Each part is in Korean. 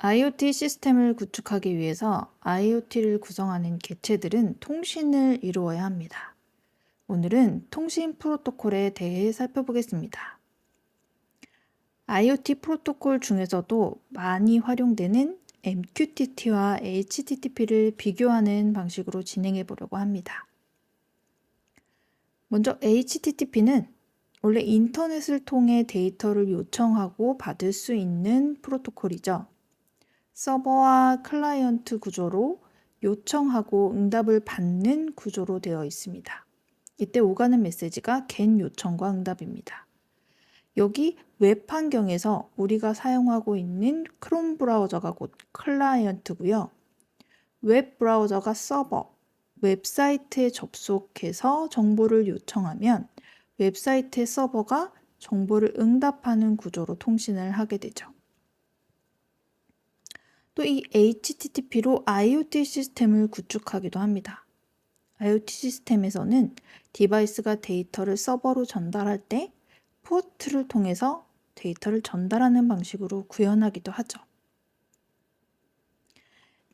IoT 시스템을 구축하기 위해서 IoT를 구성하는 개체들은 통신을 이루어야 합니다. 오늘은 통신 프로토콜에 대해 살펴보겠습니다. IoT 프로토콜 중에서도 많이 활용되는 MQTT와 HTTP를 비교하는 방식으로 진행해 보려고 합니다. 먼저 HTTP는 원래 인터넷을 통해 데이터를 요청하고 받을 수 있는 프로토콜이죠. 서버와 클라이언트 구조로 요청하고 응답을 받는 구조로 되어 있습니다. 이때 오가는 메시지가 get 요청과 응답입니다. 여기 웹 환경에서 우리가 사용하고 있는 크롬 브라우저가 곧 클라이언트고요. 웹 브라우저가 서버, 웹사이트에 접속해서 정보를 요청하면 웹사이트의 서버가 정보를 응답하는 구조로 통신을 하게 되죠. 또 이 HTTP로 IoT 시스템을 구축하기도 합니다. IoT 시스템에서는 디바이스가 데이터를 서버로 전달할 때 포트를 통해서 데이터를 전달하는 방식으로 구현하기도 하죠.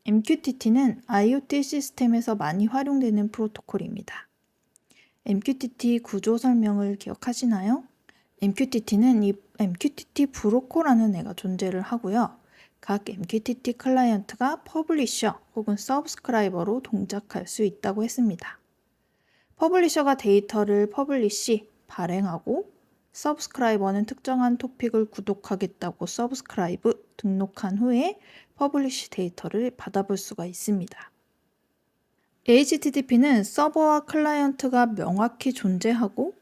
MQTT는 IoT 시스템에서 많이 활용되는 프로토콜입니다. MQTT 구조 설명을 기억하시나요? MQTT는 이 MQTT 브로커라는 애가 존재를 하고요. 각 MQTT 클라이언트가 퍼블리셔 혹은 서브스크라이버로 동작할 수 있다고 했습니다. 퍼블리셔가 데이터를 퍼블리시, 발행하고 서브스크라이버는 특정한 토픽을 구독하겠다고 서브스크라이브, 등록한 후에 퍼블리시 데이터를 받아볼 수가 있습니다. HTTP는 서버와 클라이언트가 명확히 존재하고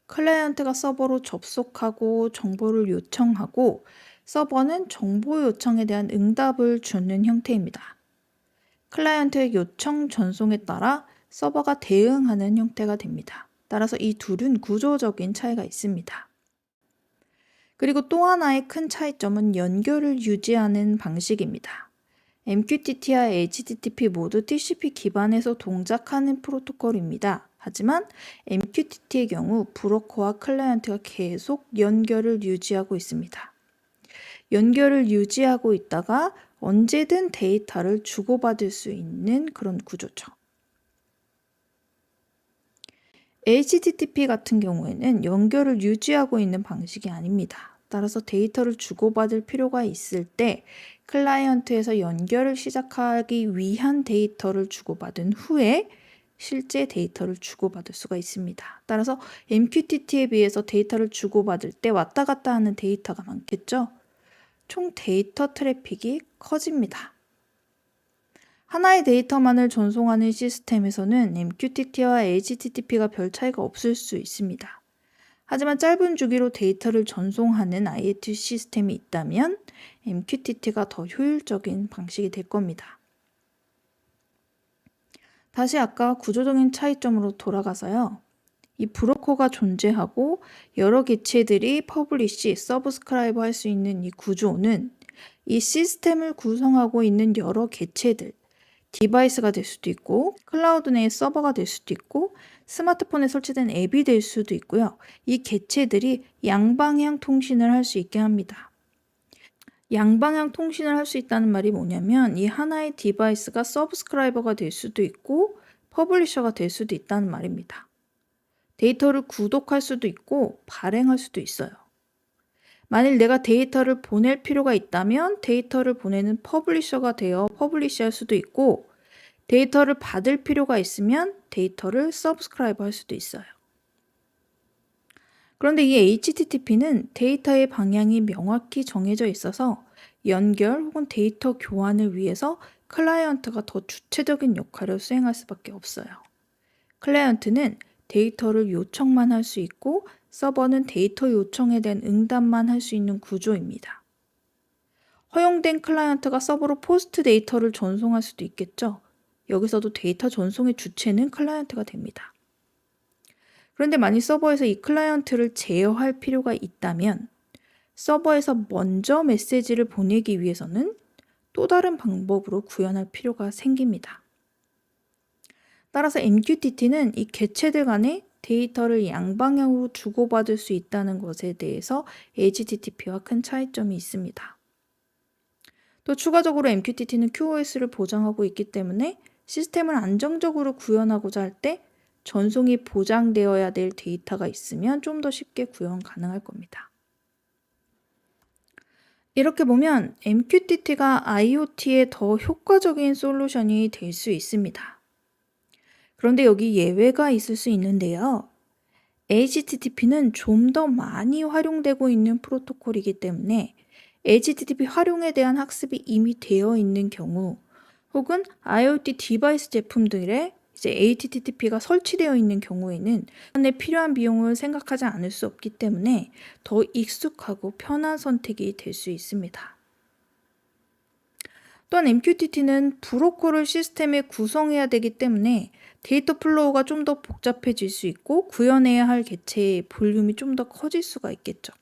클라이언트가 서버로 접속하고 정보를 요청하고 서버는 정보 요청에 대한 응답을 주는 형태입니다. 클라이언트의 요청 전송에 따라 서버가 대응하는 형태가 됩니다. 따라서 이 둘은 구조적인 차이가 있습니다. 그리고 또 하나의 큰 차이점은 연결을 유지하는 방식입니다. MQTT와 HTTP 모두 TCP 기반에서 동작하는 프로토콜입니다. 하지만 MQTT의 경우 브로커와 클라이언트가 계속 연결을 유지하고 있습니다. 연결을 유지하고 있다가 언제든 데이터를 주고받을 수 있는 그런 구조죠. HTTP 같은 경우에는 연결을 유지하고 있는 방식이 아닙니다. 따라서 데이터를 주고받을 필요가 있을 때 클라이언트에서 연결을 시작하기 위한 데이터를 주고받은 후에 실제 데이터를 주고받을 수가 있습니다. 따라서 MQTT에 비해서 데이터를 주고받을 때 왔다 갔다 하는 데이터가 많겠죠? 총 데이터 트래픽이 커집니다. 하나의 데이터만을 전송하는 시스템에서는 MQTT와 HTTP가 별 차이가 없을 수 있습니다. 하지만 짧은 주기로 데이터를 전송하는 IoT 시스템이 있다면 MQTT가 더 효율적인 방식이 될 겁니다. 다시 아까 구조적인 차이점으로 돌아가서요. 이 브로커가 존재하고 여러 개체들이 퍼블리시, 서브스크라이브 할 수 있는 이 구조는 이 시스템을 구성하고 있는 여러 개체들, 디바이스가 될 수도 있고 클라우드 내의 서버가 될 수도 있고 스마트폰에 설치된 앱이 될 수도 있고요. 이 개체들이 양방향 통신을 할 수 있게 합니다. 양방향 통신을 할 수 있다는 말이 뭐냐면 이 하나의 디바이스가 서브스크라이버가 될 수도 있고 퍼블리셔가 될 수도 있다는 말입니다. 데이터를 구독할 수도 있고 발행할 수도 있어요. 만일 내가 데이터를 보낼 필요가 있다면 데이터를 보내는 퍼블리셔가 되어 퍼블리시할 수도 있고 데이터를 받을 필요가 있으면 데이터를 서브스크라이브 할 수도 있어요. 그런데 이 HTTP는 데이터의 방향이 명확히 정해져 있어서 연결 혹은 데이터 교환을 위해서 클라이언트가 더 주체적인 역할을 수행할 수밖에 없어요. 클라이언트는 데이터를 요청만 할 수 있고 서버는 데이터 요청에 대한 응답만 할 수 있는 구조입니다. 허용된 클라이언트가 서버로 포스트 데이터를 전송할 수도 있겠죠. 여기서도 데이터 전송의 주체는 클라이언트가 됩니다. 그런데 만일 서버에서 이 클라이언트를 제어할 필요가 있다면 서버에서 먼저 메시지를 보내기 위해서는 또 다른 방법으로 구현할 필요가 생깁니다. 따라서 MQTT는 이 개체들 간에 데이터를 양방향으로 주고받을 수 있다는 것에 대해서 HTTP와 큰 차이점이 있습니다. 또 추가적으로 MQTT는 QoS를 보장하고 있기 때문에 시스템을 안정적으로 구현하고자 할 때 전송이 보장되어야 될 데이터가 있으면 좀 더 쉽게 구현 가능할 겁니다. 이렇게 보면 MQTT가 IoT에 더 효과적인 솔루션이 될 수 있습니다. 그런데 여기 예외가 있을 수 있는데요. HTTP는 좀 더 많이 활용되고 있는 프로토콜이기 때문에 HTTP 활용에 대한 학습이 이미 되어 있는 경우 혹은 IoT 디바이스 제품들에 이제 HTTP가 설치되어 있는 경우에는 에 필요한 비용을 생각하지 않을 수 없기 때문에 더 익숙하고 편한 선택이 될 수 있습니다. 또한 MQTT는 브로커를 시스템에 구성해야 되기 때문에 데이터 플로우가 좀 더 복잡해질 수 있고 구현해야 할 개체의 볼륨이 좀 더 커질 수가 있겠죠.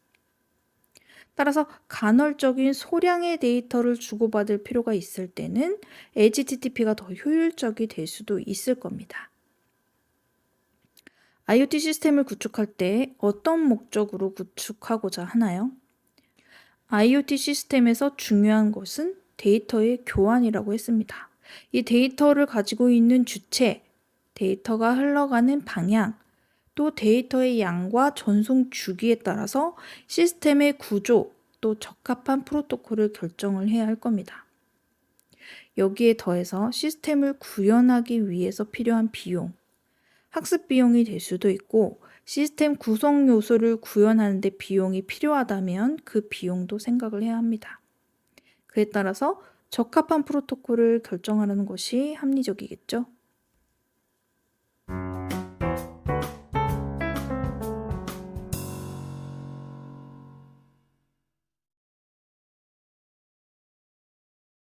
따라서 간헐적인 소량의 데이터를 주고받을 필요가 있을 때는 HTTP가 더 효율적이 될 수도 있을 겁니다. IoT 시스템을 구축할 때 어떤 목적으로 구축하고자 하나요? IoT 시스템에서 중요한 것은 데이터의 교환이라고 했습니다. 이 데이터를 가지고 있는 주체, 데이터가 흘러가는 방향, 또 데이터의 양과 전송 주기에 따라서 시스템의 구조, 또 적합한 프로토콜을 결정을 해야 할 겁니다. 여기에 더해서 시스템을 구현하기 위해서 필요한 비용, 학습 비용이 될 수도 있고 시스템 구성 요소를 구현하는 데 비용이 필요하다면 그 비용도 생각을 해야 합니다. 그에 따라서 적합한 프로토콜을 결정하는 것이 합리적이겠죠.